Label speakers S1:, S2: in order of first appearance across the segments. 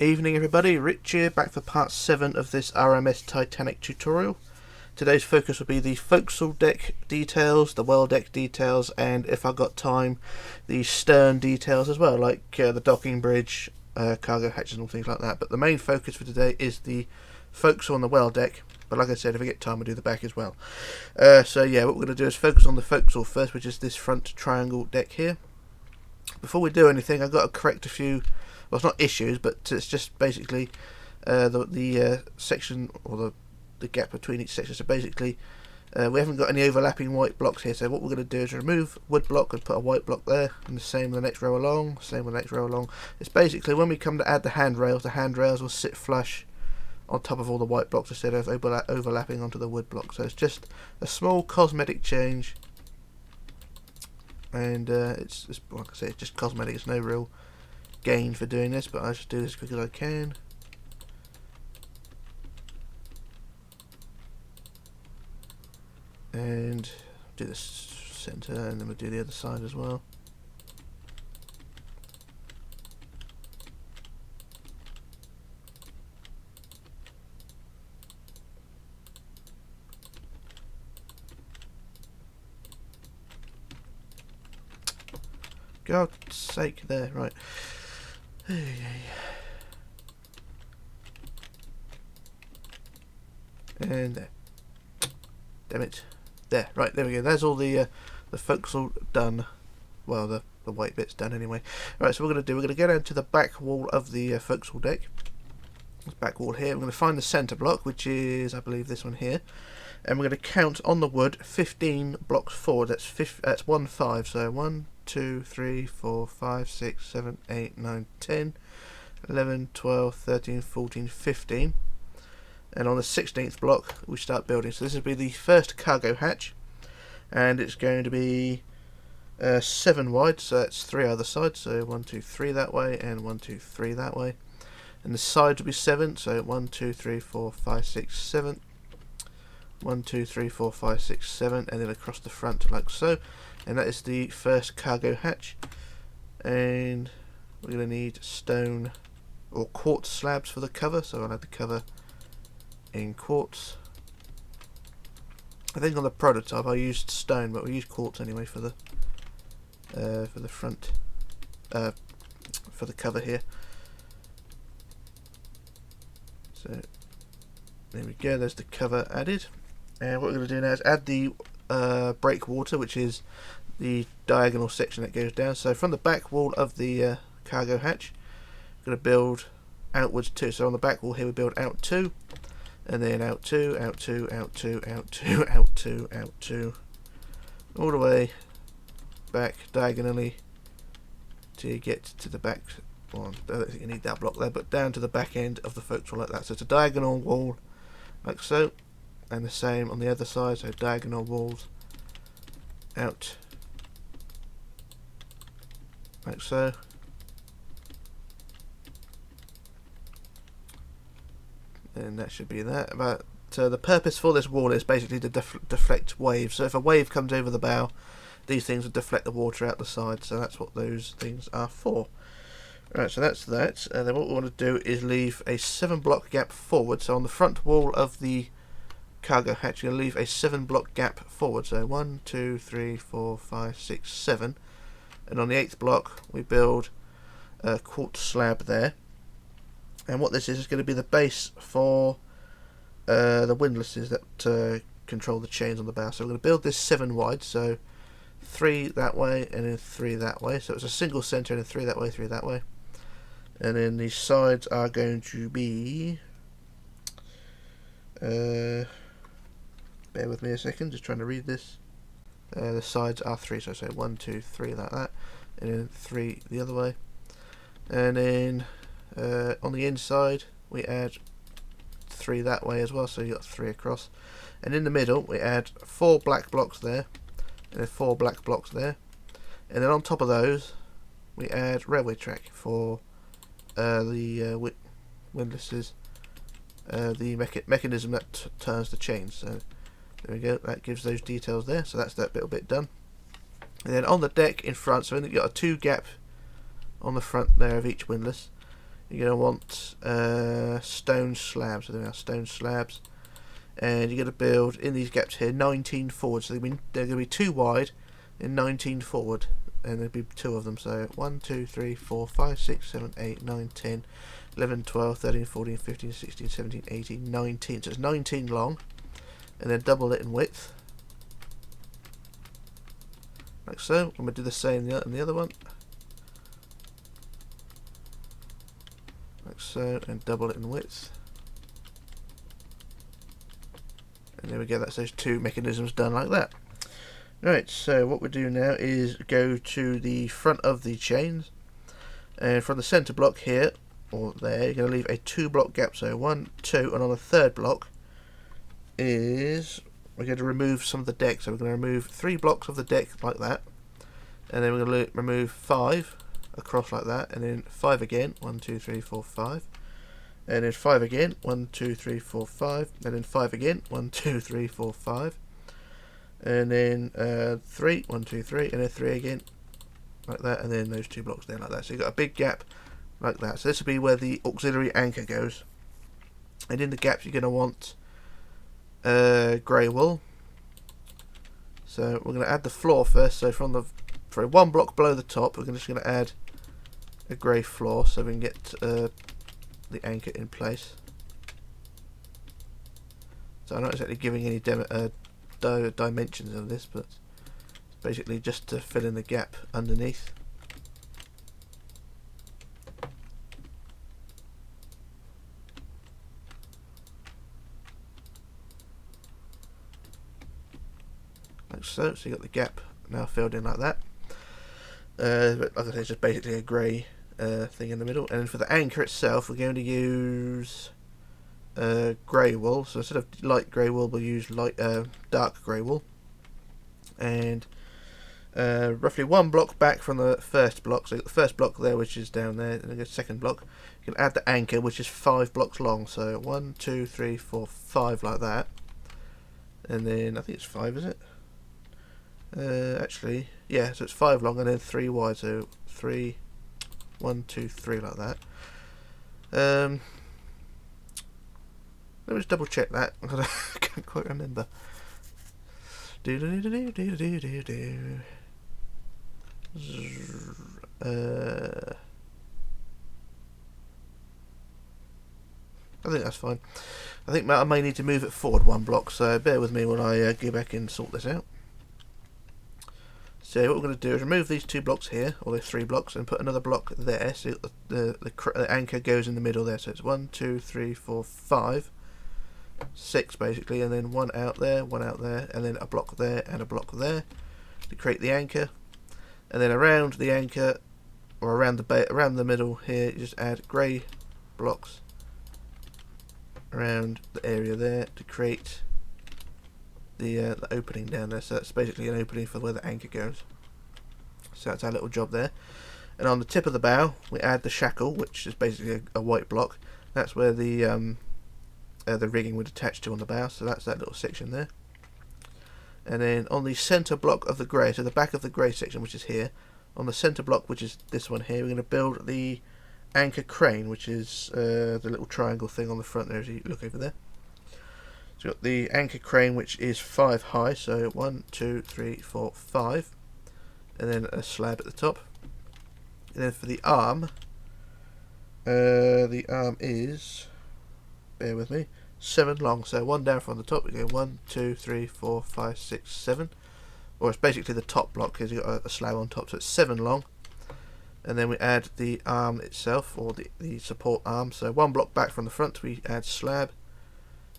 S1: Evening everybody, Rich here, back for part 7 of this RMS Titanic tutorial. Today's focus will be the Forecastle Deck details, the Well Deck details, and if I've got time, the stern details as well, like the docking bridge, cargo hatches and all things like that. But the main focus for today is the Forecastle and the Well Deck, but like I said, if I get time I'll do the back as well. So yeah, what we're going to do is focus on the Forecastle first, which is this front triangle deck here. Before we do anything, I've got to correct a few, well, it's not issues, but it's just basically the section, or the gap between each section. So basically we haven't got any overlapping white blocks here, so what we're going to do is remove wood block and put a white block there, and the same with the next row along, same with the next row along. It's basically when we come to add the handrails will sit flush on top of all the white blocks instead of overlapping onto the wood block. So it's just a small cosmetic change, and it's like I say, it's just cosmetic. It's no real gain for doing this, but I just do this as quick as I can. And do this centre, and then we'll do the other side as well. God's sake, there, right. And there. Damn it. There, right, there we go. There's all the forecastle done. Well, the white bit's done anyway. Right, so we're going to go down to the back wall of the forecastle deck. This back wall here. We're going to find the centre block, which is, I believe, this one here. And we're going to count on the wood 15 blocks forward. That's 1, 5. So 1, 2, 3, 4, 5, 6, 7, 8, 9, 10, 11, 12, 13, 14, 15. And on the 16th block we start building. So this will be the first cargo hatch, and it's going to be 7 wide, so that's 3 other sides, so 1, 2, 3 that way, and 1, 2, 3 that way. And the sides will be 7, so 1, 2, 3, 4, 5, 6, 7. 1, 2, 3, 4, 5, 6, 7, and then across the front like so. And that is the first cargo hatch. And we're going to need stone or quartz slabs for the cover, so I'll add the cover in quartz. I think on the prototype I used stone, but we use quartz anyway for the front, for the cover here. So there we go, there's the cover added. And what we're going to do now is add the breakwater, which is the diagonal section that goes down. So from the back wall of the cargo hatch, we're going to build outwards 2. So on the back wall here we build out 2, and then out 2, out 2, out 2, out 2, out 2, out 2, all the way back diagonally till you get to the back. Well, I don't think you need that block there, but down to the back end of the forecastle like that. So it's a diagonal wall like so, and the same on the other side, so diagonal walls out like so. And that should be that. But the purpose for this wall is basically to deflect waves. So if a wave comes over the bow, these things will deflect the water out the side. So that's what those things are for. Right, so that's that. And then what we want to do is leave a 7 block gap forward. So on the front wall of the cargo hatch, you're going to leave a 7 block gap forward. So 1, 2, 3, 4, 5, 6, 7. And on the 8th block we build a quartz slab there. And what this is going to be the base for the windlasses that control the chains on the bow. So we're going to build this 7 wide, so 3 that way and then 3 that way. So it's a single centre and then 3 that way, 3 that way. And then the sides are going to be, bear with me a second, just trying to read this. The sides are 3, so say 1, 2, 3 like that, and then 3 the other way. And then on the inside we add 3 that way as well, so you got 3 across. And in the middle we add 4 black blocks there, and then 4 black blocks there. And then on top of those we add railway track for the windlasses, the mechanism that turns the chains. So there we go, that gives those details there. So that's that little bit done. And then on the deck in front, so you've got a 2 gap on the front there of each windlass. you're going to want stone slabs. So there are stone slabs, and you're going to build in these gaps here 19 forward. So they're going to be 2 wide and 19 forward, and there'll be 2 of them. So 1, 2, 3, 4, 5, 6, 7, 8, 9, 10, 11, 12, 13, 14, 15, 16, 17, 18, 19. So it's 19 long, and then double it in width, like so. I'm going to do the same in the other one, like so, and double it in width. And there we go, that's those 2 mechanisms done like that. Right, so what we'll do now is go to the front of the chains, and from the centre block here, or there, you're going to leave a 2 block gap, so 1, 2, and on the 3rd block is, we're going to remove some of the deck, so we're going to remove 3 blocks of the deck like that, and then we're going to remove 5 across like that, and then 5 again, 1, 2, 3, 4, 5, and then 5 again, 1, 2, 3, 4, 5, and then 5 again, 1, 2, 3, 4, 5, and then 3, 1, 2, 3, and then 3 again, like that, and then those 2 blocks there like that. So you've got a big gap like that. So this will be where the auxiliary anchor goes, and in the gaps you're going to want grey wool. So we're going to add the floor first. So from 1 block below the top, we're just going to add a grey floor so we can get the anchor in place. So I'm not exactly giving any dimensions of this, but it's basically just to fill in the gap underneath. Like so. So you got the gap now filled in like that. But like I said, it's just basically a grey thing in the middle. And for the anchor itself, we're going to use grey wool. So instead of light grey wool, we'll use dark grey wool. And roughly 1 block back from the 1st block. So you got the 1st block there, which is down there, and then the 2nd block. You can add the anchor, which is 5 blocks long. So 1, 2, 3, 4, 5 like that. And then I think it's 5, is it? Actually, yeah. So it's 5 long and then 3 wide. So 3, 1, 2, 3 like that. Let me just double check that because I can't quite remember. I think that's fine. I think I may need to move it forward 1 block, so bear with me when I go back and sort this out. So what we're going to do is remove these 2 blocks here, or those 3 blocks, and put another block there, so the anchor goes in the middle there. So it's 1, 2, 3, 4, 5, 6 basically, and then 1 out there, 1 out there, and then a block there and a block there to create the anchor. And then around the anchor, or around the middle here, you just add grey blocks around the area there to create the opening down there. So that's basically an opening for where the anchor goes. So that's our little job there. And on the tip of the bow, we add the shackle, which is basically a white block. That's where the rigging would attach to on the bow. So that's that little section there. And then on the centre block of the grey, so the back of the grey section, which is here, on the centre block, which is this one here, we're going to build the anchor crane, which is the little triangle thing on the front there as you look over there. So we've got the anchor crane, which is 5 high, so 1, 2, 3, 4, 5, and then a slab at the top. And then for the arm is, bear with me, 7 long, so 1 down from the top, we go 1, 2, 3, 4, 5, 6, 7, or it's basically the top block because you've got a slab on top, so it's 7 long. And then we add the arm itself, or the support arm, so 1 block back from the front we add slab,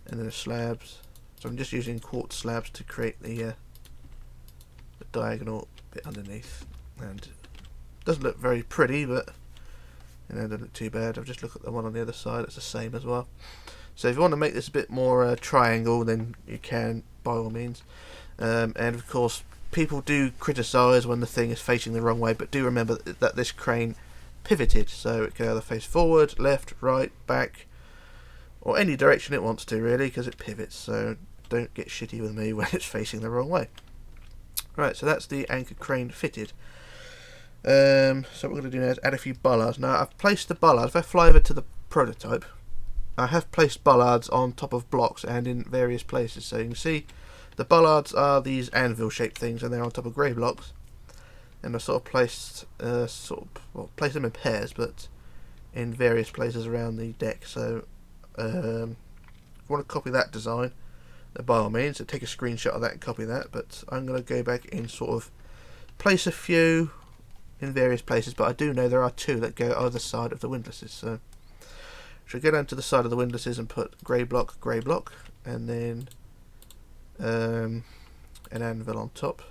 S1: and then the slabs. So I'm just using quartz slabs to create the diagonal bit underneath, and it doesn't look very pretty, but it doesn't look too bad. I'll just look at the one on the other side, it's the same as well. So if you want to make this a bit more triangle, then you can, by all means. And of course, people do criticise when the thing is facing the wrong way, but do remember that this crane pivoted, so it can either face forward, left, right, back, or any direction it wants to, really, because it pivots. So don't get shitty with me when it's facing the wrong way. Right, so that's the anchor crane fitted. So what we're going to do now is add a few bollards. Now I've placed the bollards. If I fly over to the prototype, I have placed bollards on top of blocks and in various places. So you can see the bollards are these anvil shaped things, and they're on top of grey blocks. And I've sort of placed, place them in pairs, but in various places around the deck. So if you want to copy that design, by all means, so take a screenshot of that and copy that. But I'm going to go back and sort of place a few in various places, but I do know there are two that go either side of the windlasses. So should go down to the side of the windlasses and put grey block, and then an anvil on top.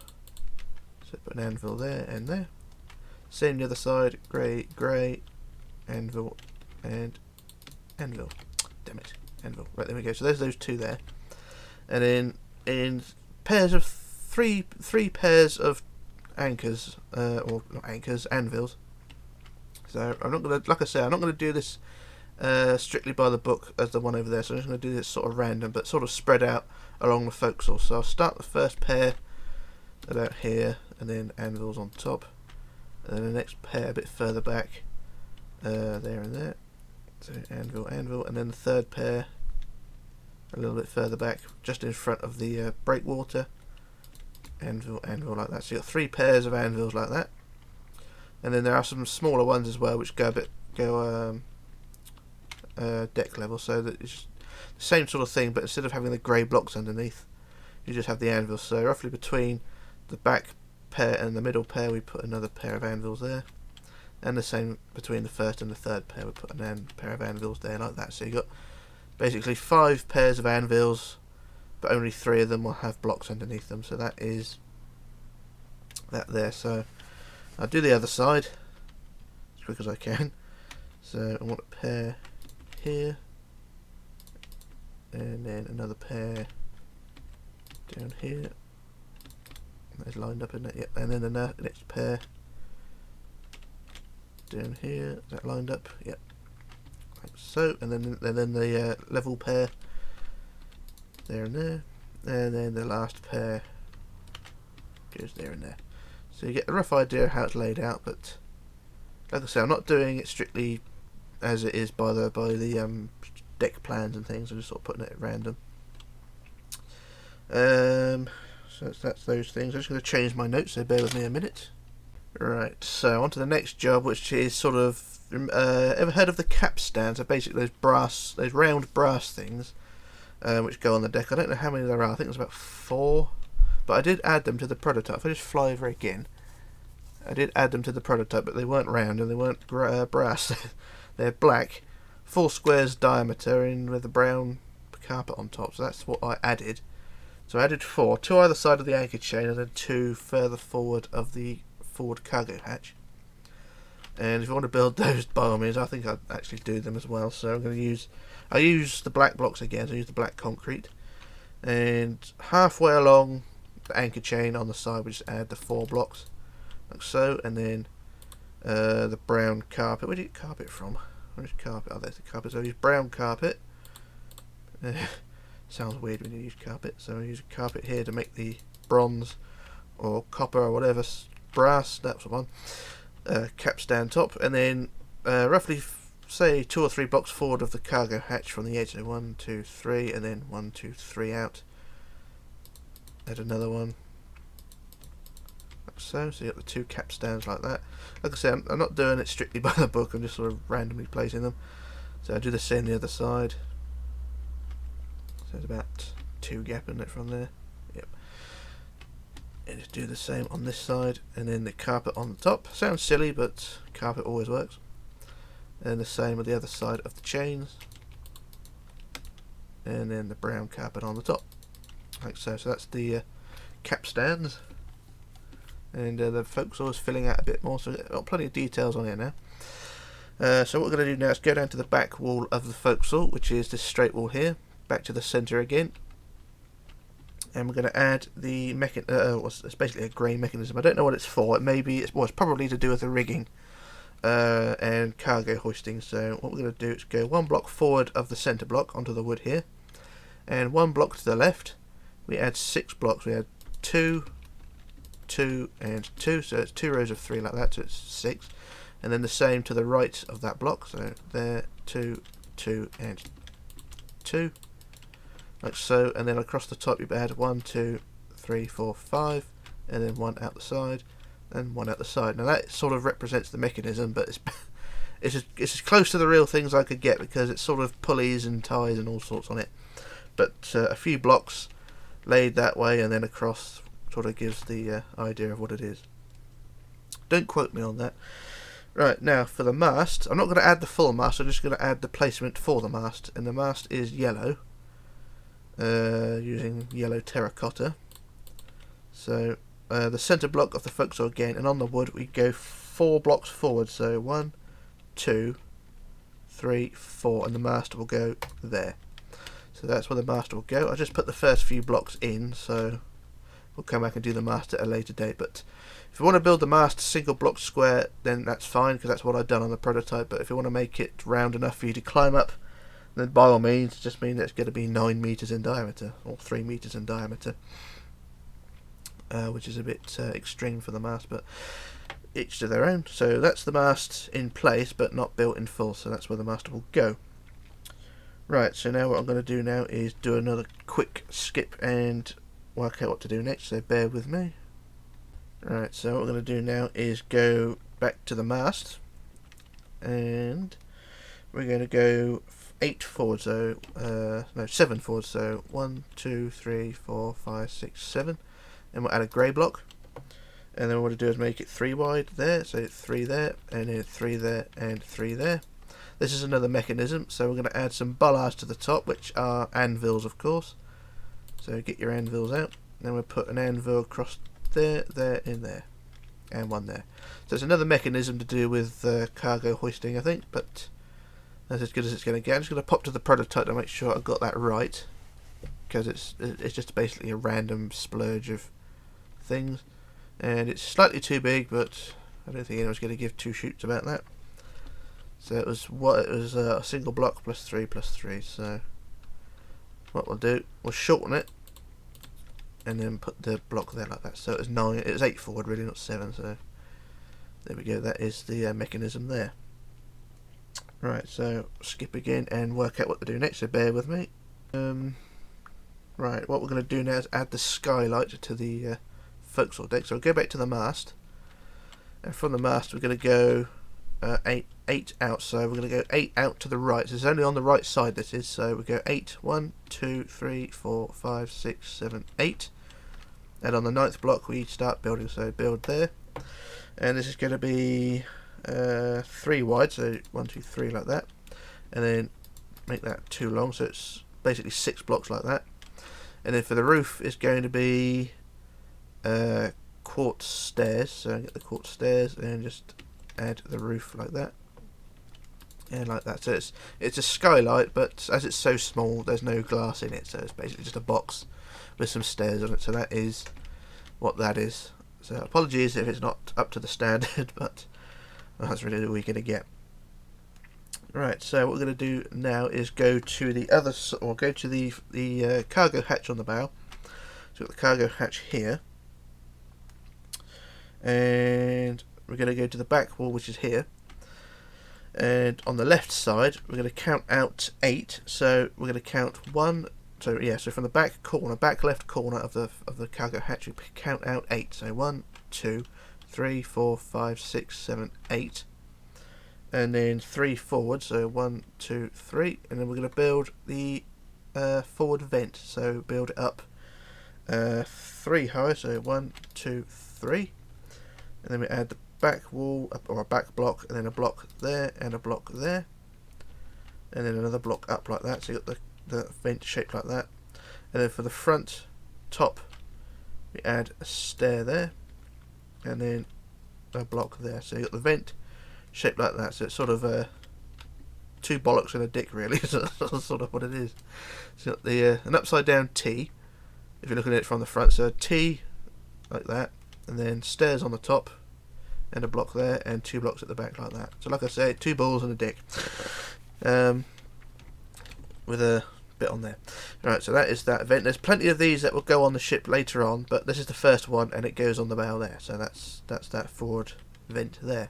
S1: So put an anvil there and there. Same the other side, grey, anvil, and anvil. Damn it, anvil. Right, there we go. So there's those two there. And then in pairs of three pairs of anchors, or not anchors, anvils. So I'm not gonna, like I say, I'm not gonna do this strictly by the book as the one over there. So I'm just gonna do this sort of random, but sort of spread out along the forecastle. So I'll start the first pair about here, and then anvils on top, and then the next pair a bit further back, there and there. So anvil, and then the third pair a little bit further back, just in front of the breakwater. Anvil, like that. So you've got three pairs of anvils like that, and then there are some smaller ones as well, which go deck level. So that it's the same sort of thing, but instead of having the grey blocks underneath, you just have the anvils. So roughly between the back pair and the middle pair, we put another pair of anvils there, and the same between the first and the third pair, we put a pair of anvils there, like that. So you got basically 5 pairs of anvils, but only 3 of them will have blocks underneath them. So that is that there. So I'll do the other side as quick as I can. So I want a pair here, and then another pair down here. That's lined up, isn't it? Yep. And then the next pair down here. Is that lined up? Yep. Like so. And then the level pair there and there, and then the last pair goes there and there. So you get a rough idea of how it's laid out. But like I say, I'm not doing it strictly as it is by the deck plans and things. I'm just sort of putting it at random. So that's those things. I'm just going to change my notes, so bear with me a minute. Right, so on to the next job, which is sort of ever heard of the capstans? So basically those round brass things which go on the deck. I don't know how many there are. I think there's about 4, but I did add them to the prototype. If I just fly over again, I did add them to the prototype, but they weren't round and they weren't brass. They're black, 4 squares diameter, in with a brown carpet on top. So that's what I added. So I added 4, 2 either side of the anchor chain, and then 2 further forward of the forward cargo hatch. And if you want to build those, by all means, I think I'd actually do them as well. So I'm going to use the black blocks again. So I use the black concrete, and halfway along the anchor chain on the side, we just add the 4 blocks like so, and then the brown carpet. Where do you get carpet from? Where's carpet? Oh, there's the carpet. So I use brown carpet. Sounds weird when you use carpet. So I use a carpet here to make the bronze or copper or whatever, brass, that's the one, capstan top, and then roughly say 2 or 3 blocks forward of the cargo hatch from the edge. So 1, 2, 3, and then 1, 2, 3 out. Add another one like so. So you got the 2 capstans like that. Like I said, I'm not doing it strictly by the book. I'm just sort of randomly placing them. So I do the same the other side. So there's about 2 gap in it from there. Yep. And just do the same on this side, and then the carpet on the top. Sounds silly, but carpet always works. And the same with the other side of the chains, and then the brown carpet on the top, like so. So that's the capstans, and the forecastle is filling out a bit more. So we've got plenty of details on here now. So what we're going to do now is go down to the back wall of the forecastle, which is this straight wall here, back to the centre again. And we're going to add the it's basically a grey mechanism. I don't know what it's for. It may be, it's probably to do with the rigging and cargo hoisting. So what we're going to do is go 1 block forward of the centre block onto the wood here, and 1 block to the left. We add 6 blocks. We add 2, 2 and 2, so it's 2 rows of 3 like that, so it's 6. And then the same to the right of that block, so there, 2, 2 and 2, like so. And then across the top you add 1, 2, 3, 4, 5, and then 1 out the side and 1 out the side. Now that sort of represents the mechanism, but it's as close to the real things I could get, because it's sort of pulleys and ties and all sorts on it. But a few blocks laid that way and then across sort of gives the idea of what it is. Don't quote me on that. Right, now for the mast, I'm not going to add the full mast, I'm just going to add the placement for the mast. And the mast is yellow, using yellow terracotta. So the centre block of the forecastle again, and on the wood we go 4 blocks forward, so 1, 2, 3, 4, and the mast will go there. So that's where the mast will go. I just put the first few blocks in, so we'll come back and do the mast at a later date. But if you want to build the mast single block square, then that's fine, because that's what I've done on the prototype. But if you want to make it round enough for you to climb up, then by all means, just mean it's going to be 9 meters in diameter, or 3 meters in diameter, which is a bit extreme for the mast, but each to their own. So that's the mast in place, but not built in full, so that's where the mast will go. Right, so now what I'm going to do now is do another quick skip and work out what to do next, so bear with me. Right, so what we're going to do now is go back to the mast, and we're going to go 8 forward, so no, 7 forward, so 1, 2, 3, 4, 5, 6, 7, and we'll add a grey block, and then what we're going to do is make it 3 wide there, so 3 there, and then 3 there, and 3 there. This is another mechanism, so we're going to add some bollards to the top, which are anvils, of course. So get your anvils out. Then we'll put an anvil across there, there, and there, and 1 there. So it's another mechanism to do with cargo hoisting, I think, but that's as good as it's going to get. I'm just going to pop to the prototype to make sure I got that right, because it's just basically a random splurge of things, and it's slightly too big, but I don't think anyone's going to give 2 shoots about that. So it was a single block plus 3 plus 3. So what we'll do, we'll shorten it and then put the block there like that. So it was 9. It was 8 forward, really, not 7. So there we go. That is the mechanism there. Right. So skip again and work out what to do next. So bear with me. Right. What we're going to do now is add the skylight to the forecastle deck. So we'll go back to the mast, and from the mast we're going to go 8 out, so we're going to go 8 out to the right. So it's only on the right side this is, so we go 8, 1, 2, 3, 4, 5, 6, 7, 8, and on the 9th block we start building, so build there, and this is going to be 3 wide, so 1, 2, 3 like that, and then make that 2 long, so it's basically 6 blocks like that. And then for the roof it's going to be quartz stairs, so get the quartz stairs and just add the roof like that and like that. So it's a skylight, but as it's so small there's no glass in it, so it's basically just a box with some stairs on it. So that is what that is. So apologies if it's not up to the standard, but that's really all we're going to get. Right, so what we're going to do now is go to the other, or go to the cargo hatch on the bow. So we've got the cargo hatch here, and we're going to go to the back wall, which is here, and on the left side we're going to count out 8. So we're going to count 1. So yeah, so from the back corner, back left corner of the cargo hatch, we count out 8. So 1, 2, 3, 4, 5, 6, 7, 8, and then 3 forward. So 1, 2, 3, and then we're going to build the forward vent. So build it up 3 high. So 1, 2, 3, and then we add the back wall or a back block, and then a block there and a block there, and then another block up like that. So you got the vent shaped like that, and then for the front top we add a stair there, and then a block there. So you got the vent shaped like that. So it's sort of 2 bollocks and a dick, really. So that's sort of what it is. So you got the an upside down T if you're looking at it from the front. So a T like that, and then stairs on the top, and a block there, and 2 blocks at the back like that. So like I say, 2 balls and a dick, with a bit on there. Right, so that is that event. There's plenty of these that will go on the ship later on, but this is the first one, and it goes on the bow there. So that's that forward vent there.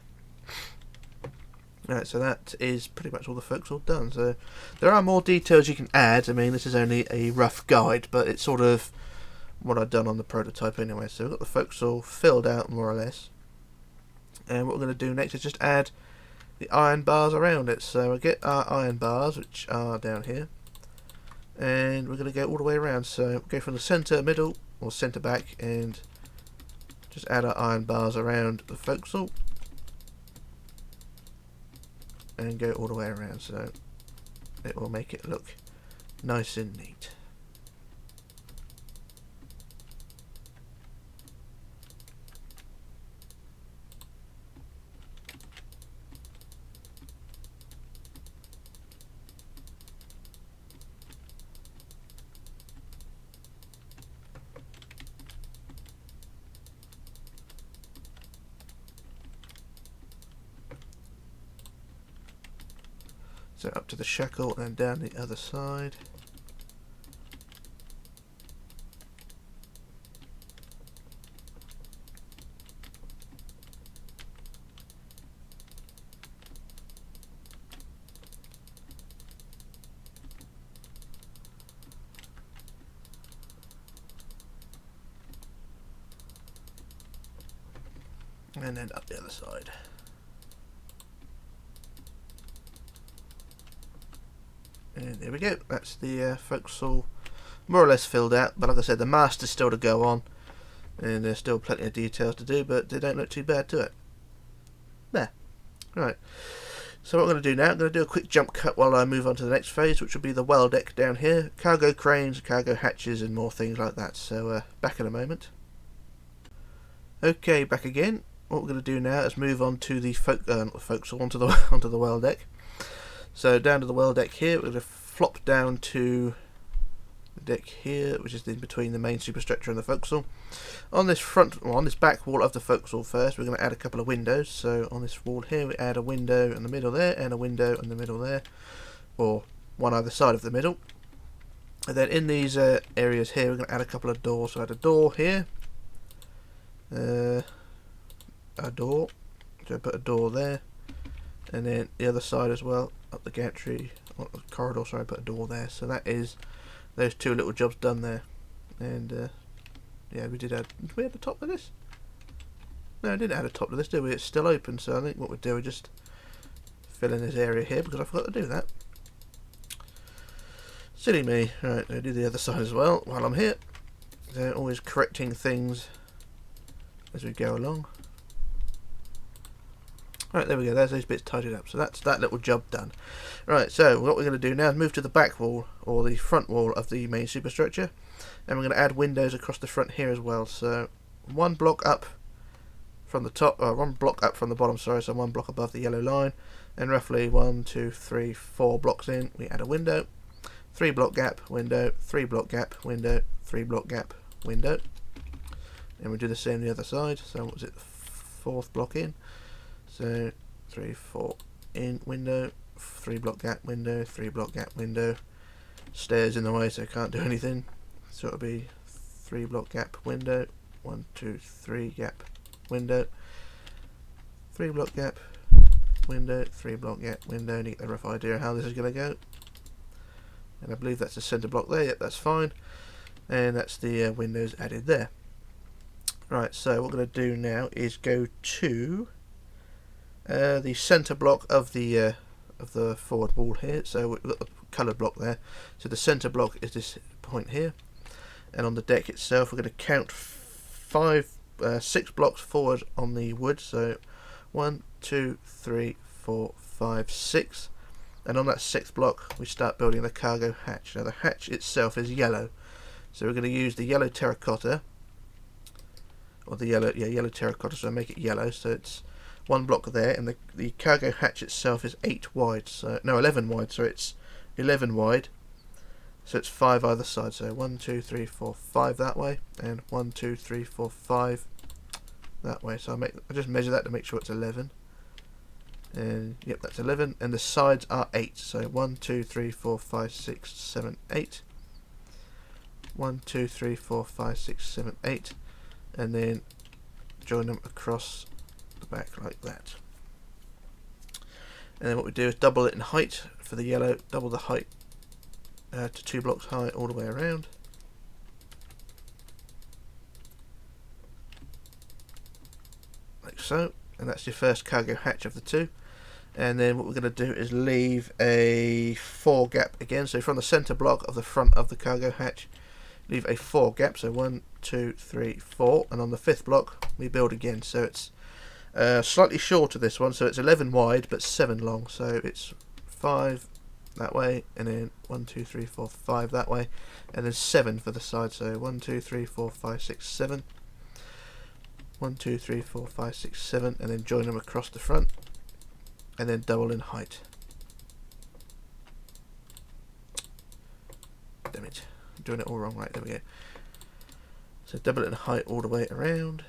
S1: Right, so that is pretty much all the forecastle done. So there are more details you can add. I mean, this is only a rough guide, but it's sort of what I've done on the prototype anyway. So we've got the forecastle filled out more or less, and what we're going to do next is just add the iron bars around it. So we get our iron bars, which are down here, and we're going to go all the way around. So go from the centre, middle, or centre back, and just add our iron bars around the forecastle, and go all the way around, so it will make it look nice and neat. So up to the shackle and down the other side. And then up the other side. And there we go, that's the forecastle more or less filled out, but like I said, the mast is still to go on, and there's still plenty of details to do, but they don't look too bad to it. There. Right, so what I'm going to do now, I'm going to do a quick jump cut while I move on to the next phase, which will be the well deck down here, cargo cranes, cargo hatches, and more things like that. So back in a moment. Okay, back again. What we're going to do now is move on to the forecastle, onto the well deck. So down to the well deck here, we're going to flop down to the deck here, which is in between the main superstructure and the forecastle. On this on this back wall of the forecastle first, we're going to add a couple of windows. So on this wall here, we add a window in the middle there, and a window in the middle there, or one either side of the middle. And then in these areas here, we're going to add a couple of doors. So add a door here, a door, so put a door there, and then the other side as well, up the gantry, corridor, sorry, put a door there. So that is those two little jobs done there. And yeah, we add the top of this? No, I didn't add a top to this, did we? It's still open, so I think what we'd do is just fill in this area here, because I forgot to do that. Silly me. Right, I'll do the other side as well while I'm here. So always correcting things as we go along. Right, there we go, there's those bits tidied up, so that's that little job done. Right, so what we're going to do now is move to the back wall, or the front wall of the main superstructure, and we're going to add windows across the front here as well. So one block up from the top, one block up from the bottom, sorry, so one block above the yellow line, and roughly 1, 2, 3, 4 blocks in, we add a window, 3 block gap, window, 3 block gap, window, 3 block gap, window, and we do the same the other side. So what was it, 4th block in? So 3, 4 in, window, 3 block gap, window, 3 block gap, window. Stairs in the way, so I can't do anything. So it'll be 3 block gap, window, 1, 2, 3 gap, window, 3 block gap, window, 3 block gap, window, and you get a rough idea of how this is going to go. And I believe that's the centre block there. Yep, that's fine. And that's the windows added there. Right, so what we're going to do now is go to the centre block of the forward wall here. So we've got the coloured block there. So the centre block is this point here, and on the deck itself, we're going to count 6 blocks forward on the wood. So 1, 2, 3, 4, 5, 6, and on that 6th block, we start building the cargo hatch. Now the hatch itself is yellow, so we're going to use the yellow terracotta, or the yellow terracotta. So make it yellow. So it's 1 block there, and the cargo hatch itself is 8 wide, so no, 11 wide, so it's 11 wide, so it's 5 either side. So 1, 2, 3, 4, 5 that way, and 1, 2, 3, 4, 5 that way. So I just measure that to make sure it's 11. and yep, that's 11, and the sides are 8. So 1, 2, 3, 4, 5, 6, 7, 8. 1, 2, 3, 4, 5, 6, 7, 8, and then join them across the back like that. And then what we do is double it in height for the yellow, double the height to 2 blocks high all the way around. Like so, and that's your first cargo hatch of the 2. And then what we're going to do is leave a 4 gap again, so from the centre block of the front of the cargo hatch, leave a 4 gap, so 1, 2, 3, 4, and on the 5th block we build again, so it's slightly shorter this one, so it's 11 wide but 7 long, so it's 5 that way, and then 1, 2, 3, 4, 5 that way, and then 7 for the side, so 1, 2, 3, 4, 5, 6, 7, 1, 2, 3, 4, 5, 6, 7, and then join them across the front, and then double in height. Damn it, I'm doing it all wrong. Right, there we go. So double it in height all the way around.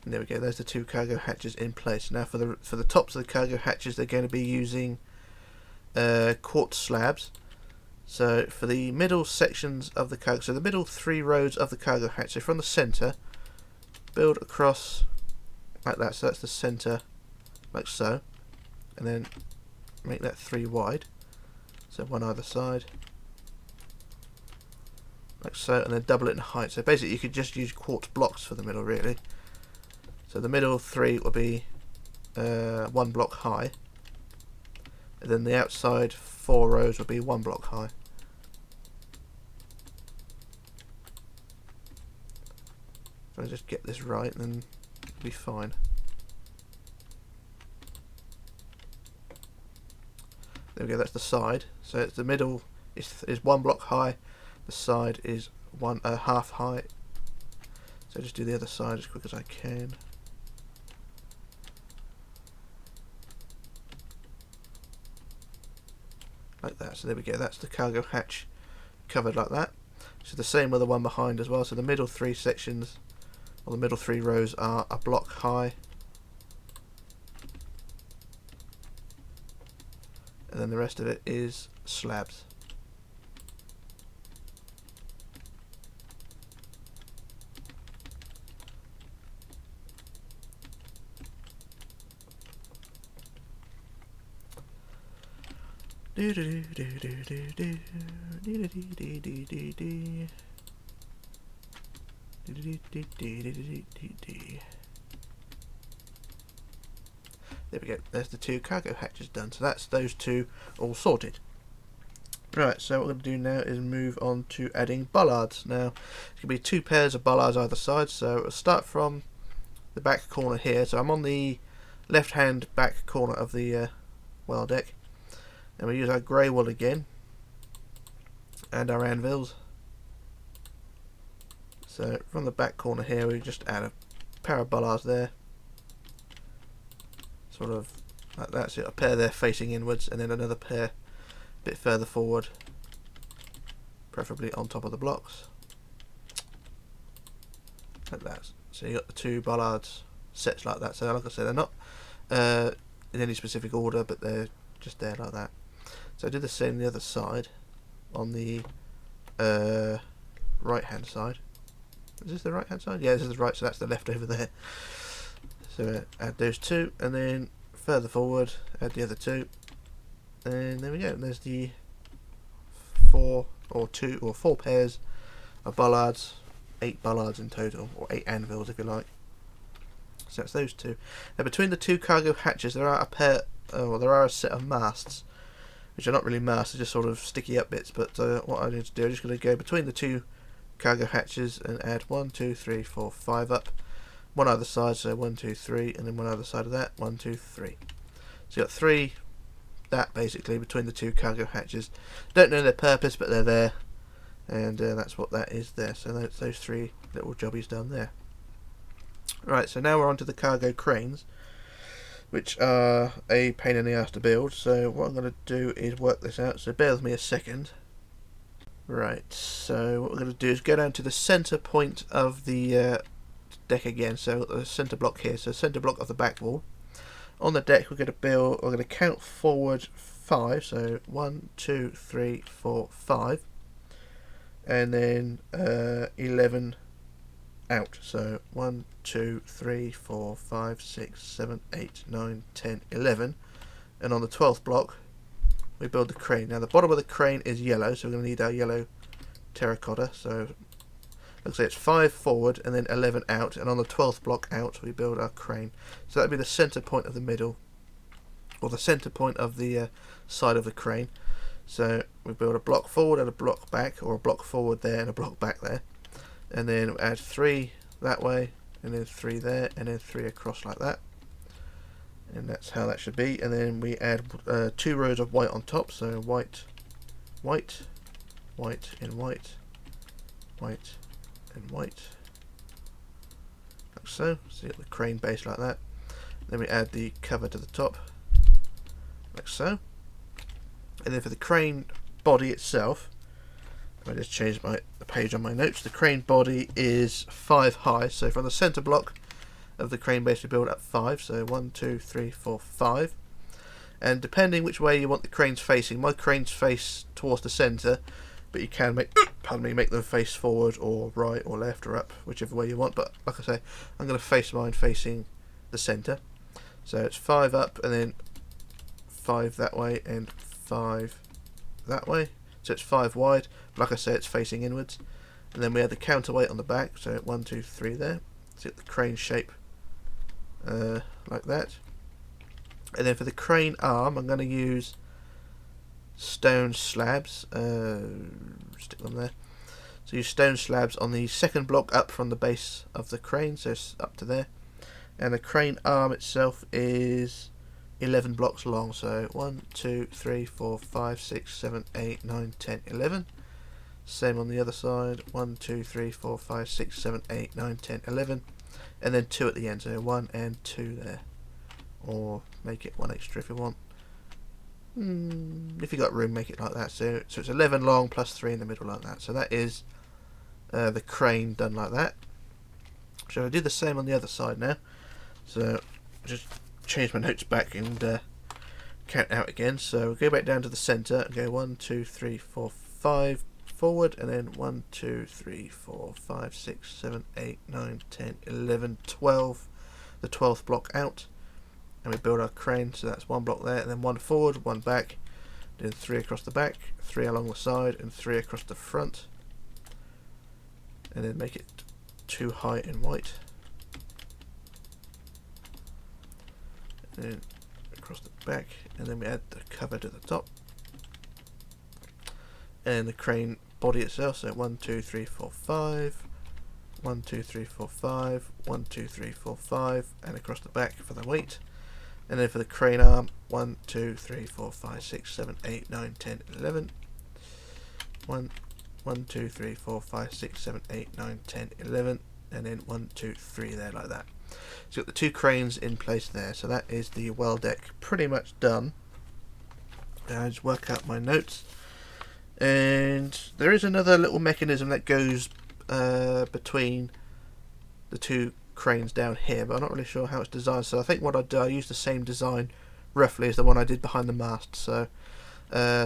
S1: And there we go, there's the 2 cargo hatches in place. Now for the tops of the cargo hatches, they're going to be using quartz slabs. So for the middle sections of the cargo, so the middle 3 rows of the cargo hatch, so from the centre, build across like that, so that's the centre, like so, and then make that 3 wide, so 1 either side, like so, and then double it in height. So basically you could just use quartz blocks for the middle really. So the middle 3 will be 1 block high, and then the outside 4 rows will be 1 block high. If I just get this right, then it'll be fine. There we go, that's the side. So it's the middle is 1 block high, the side is half high. So just do the other side as quick as I can. Like that. So there we go, that's the cargo hatch covered like that. So the same with the one behind as well. So the middle 3 sections, or the middle 3 rows, are a block high, and then the rest of it is slabs. Do do do do do do do do do do do do do. There we go, there's the 2 cargo hatches done, so that's those 2 all sorted. Right, so what we're going to do now is move on to adding bollards. Now, it's going to be 2 pairs of bollards either side, so we'll start from the back corner here. So I'm on the left hand back corner of the well deck, and we use our grey wool again, and our anvils. So from the back corner here, we just add a pair of bollards there, sort of like that. So a pair there facing inwards, and then another pair a bit further forward, preferably on top of the blocks, like that. So you got the 2 bollards sets like that. So like I said, they're not in any specific order, but they're just there like that. So I do the same on the other side, on the right hand side. Is this the right hand side? Yeah, this is the right, so that's the left over there. So add those 2, and then further forward add the other 2, and there we go. There's the 4 pairs of bollards, 8 bollards in total, or 8 anvils if you like. So that's those 2. Now between the 2 cargo hatches there are a set of masts, which are not really masts, they're just sort of sticky up bits. But what I need to do, I'm just going to go between the 2 cargo hatches and add 1, 2, 3, 4, 5 up, 1 either side, so 1, 2, 3, and then 1 either side of that, 1, 2, 3. So you got 3, that basically between the 2 cargo hatches. Don't know their purpose, but they're there, and that's what that is there. So that's those 3 little jobbies done there. Right, so now we're on to the cargo cranes, which are a pain in the ass to build. So what I'm going to do is work this out, so bear with me a second. Right, so what we're going to do is go down to the centre point of the deck again. So the centre block here, so centre block of the back wall. On the deck we're going to count forward 5, so 1, 2, 3, 4, 5, and then 11 out, so 1, 2, 3, 4, 5, 6, 7, 8, 9, 10, 11, and on the 12th block we build the crane. Now the bottom of the crane is yellow, so we're going to need our yellow terracotta, so looks like it's 5 forward and then 11 out, and on the 12th block out we build our crane. So that would be the centre point of the middle, or the centre point of the side of the crane. So we build a block forward and a block back, or a block forward there and a block back there, and then we add 3 that way, and then 3 there, and then 3 across like that, and that's how that should be. And then we add 2 rows of white on top, so white, white, white and white, white and white, like so. So you get the crane base like that. Then we add the cover to the top, like so. And then for the crane body itself, I just changed the page on my notes. The crane body is 5 high, so from the centre block of the crane base we build up 5, so 1, 2, 3, 4, 5. And depending which way you want the cranes facing, my cranes face towards the centre, but you can make them face forward or right or left or up, whichever way you want. But like I say, I'm going to face mine facing the centre. So it's 5 up and then 5 that way and 5 that way. So it's 5 wide. But like I say, it's facing inwards. And then we add the counterweight on the back. So 1, 2, 3 there. So get the crane shape like that. And then for the crane arm, I'm going to use stone slabs, stick them there. So use stone slabs on the second block up from the base of the crane, so it's up to there. And the crane arm itself is 11 blocks long, so 1, 2, 3, 4, 5, 6, 7, 8, 9, 10, 11. Same on the other side, 1, 2, 3, 4, 5, 6, 7, 8, 9, 10, 11. And then 2 at the end, so 1 and 2 there. Or make it 1 extra if you want. If you got room, make it like that. So it's 11 long plus 3 in the middle like that. So that is the crane done like that. So I do the same on the other side now. So just change my notes back and count out again. So we'll go back down to the centre and go 1, 2, 3, 4, 5 forward, and then 1, 2, 3, 4, 5, 6, 7, 8, 9, 10, 11, 12. The 12th block out. And we build our crane, so that's 1 block there, and then 1 forward, 1 back, then 3 across the back, 3 along the side, and 3 across the front, and then make it 2 high in white, and then across the back, and then we add the cover to the top, and the crane body itself, so 1, 2, 3, 4, 5, 1, 2, 3, 4, 5, 1, 2, 3, 4, 5, and across the back for the weight. And then for the crane arm, 1, 2, 3, 4, 5, 6, 7, 8, 9, 10, 11. 1, 2, 3, 4, 5, 6, 7, 8, 9, 10, 11. And then 1, 2, 3 there like that. So you've got the 2 cranes in place there. So that is the well deck pretty much done. I just work out my notes. And there is another little mechanism that goes between the 2 cranes down here, but I'm not really sure how it's designed. So I think what I do, I use the same design roughly as the one I did behind the mast. So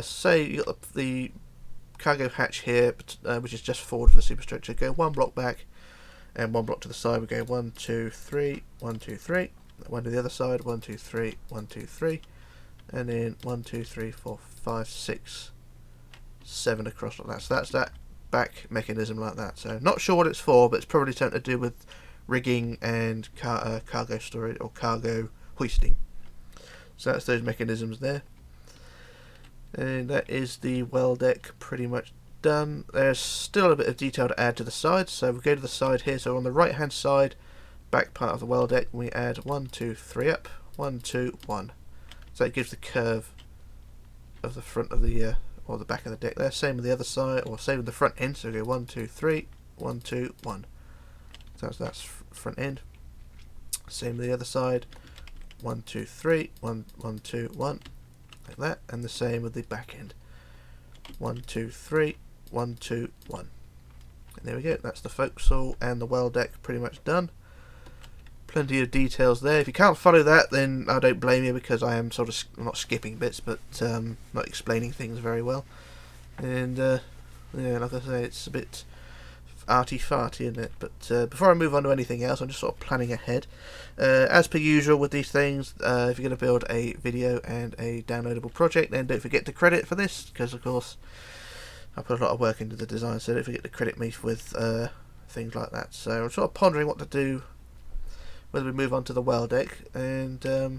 S1: say you got the cargo hatch here, which is just forward for the superstructure. Go 1 block back and 1 block to the side. We go 1, 2, 3, 1, 2, 3. 1 to the other side, 1, 2, 3, 1, 2, 3, and then 1, 2, 3, 4, 5, 6, 7 across like that. So that's that back mechanism like that. So not sure what it's for, but it's probably something to do with rigging and cargo storage or cargo hoisting. So that's those mechanisms there, and that is the well deck pretty much done. There's still a bit of detail to add to the sides, so we go to the side here. So on the right hand side, back part of the well deck, we add 1, 2, 3 up, 1, 2, 1. So that gives the curve of the front of the or the back of the deck there. Same with the other side, or same with the front end. So we go 1, 2, 3, 1, 2, 1. So that's front end. Same with the other side. 1, 2, 3, 1, 1, 2, 1, like that, and the same with the back end. 1, 2, 3, 1, 2, 1. And there we go. That's the forecastle and the well deck pretty much done. plenty of details there. If you can't follow that, then I don't blame you, because I am sort of not skipping bits, but not explaining things very well. And yeah, like I say, it's a bit arty-farty, isn't it? But before I move on to anything else, I'm just sort of planning ahead. As per usual with these things, if you're going to build a video and a downloadable project, then don't forget to credit for this, because of course I put a lot of work into the design, so don't forget to credit me with things like that. So I'm sort of pondering what to do, whether we move on to the well deck, and or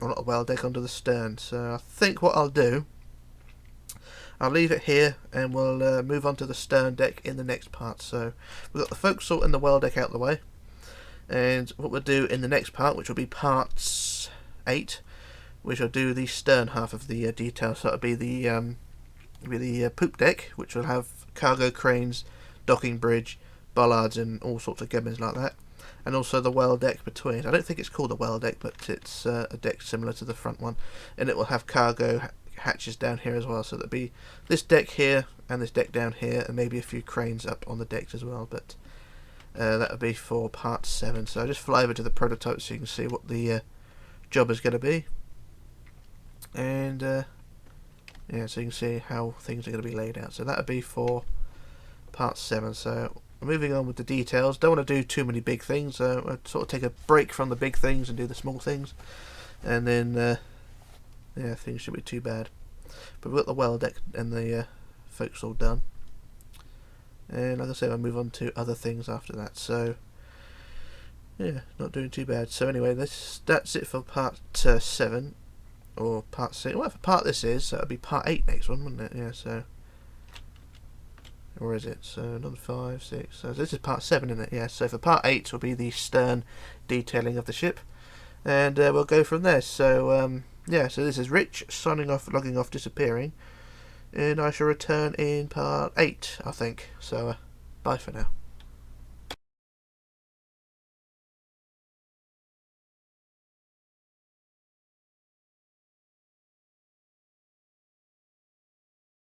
S1: not the well deck, onto the stern. So I think what I'll do, I'll leave it here, and we'll move on to the stern deck in the next part. So we've got the forecastle and the well deck out of the way, and what we'll do in the next part, which will be part 8, we shall do the stern half of the detail. So it'll be the poop deck, which will have cargo cranes, docking bridge, bollards, and all sorts of gubbins like that. And also the well deck between. I don't think it's called the well deck, but it's a deck similar to the front one, and it will have cargo hatches down here as well. So there'll be this deck here and this deck down here, and maybe a few cranes up on the decks as well. But that'll be for part 7. So I just fly over to the prototype so you can see what the job is going to be, and yeah, so you can see how things are going to be laid out. So that'll be for part 7. So moving on with the details, don't want to do too many big things, I'll sort of take a break from the big things and do the small things, and then yeah, things shouldn't be too bad. But we've got the well deck and the forecastle done, and like I say, I'll move on to other things after that. So yeah, not doing too bad. So anyway, that's it for part 7, or part 6, whatever part this is. So it'll be part 8 next one, wouldn't it? Yeah, so, or is it? So another 5, 6. So this is part 7, isn't it? Yeah. So for part 8 will be the stern detailing of the ship, and we'll go from there. So yeah. So this is Rich signing off, logging off, disappearing, and I shall return in part 8, I think. So bye for now.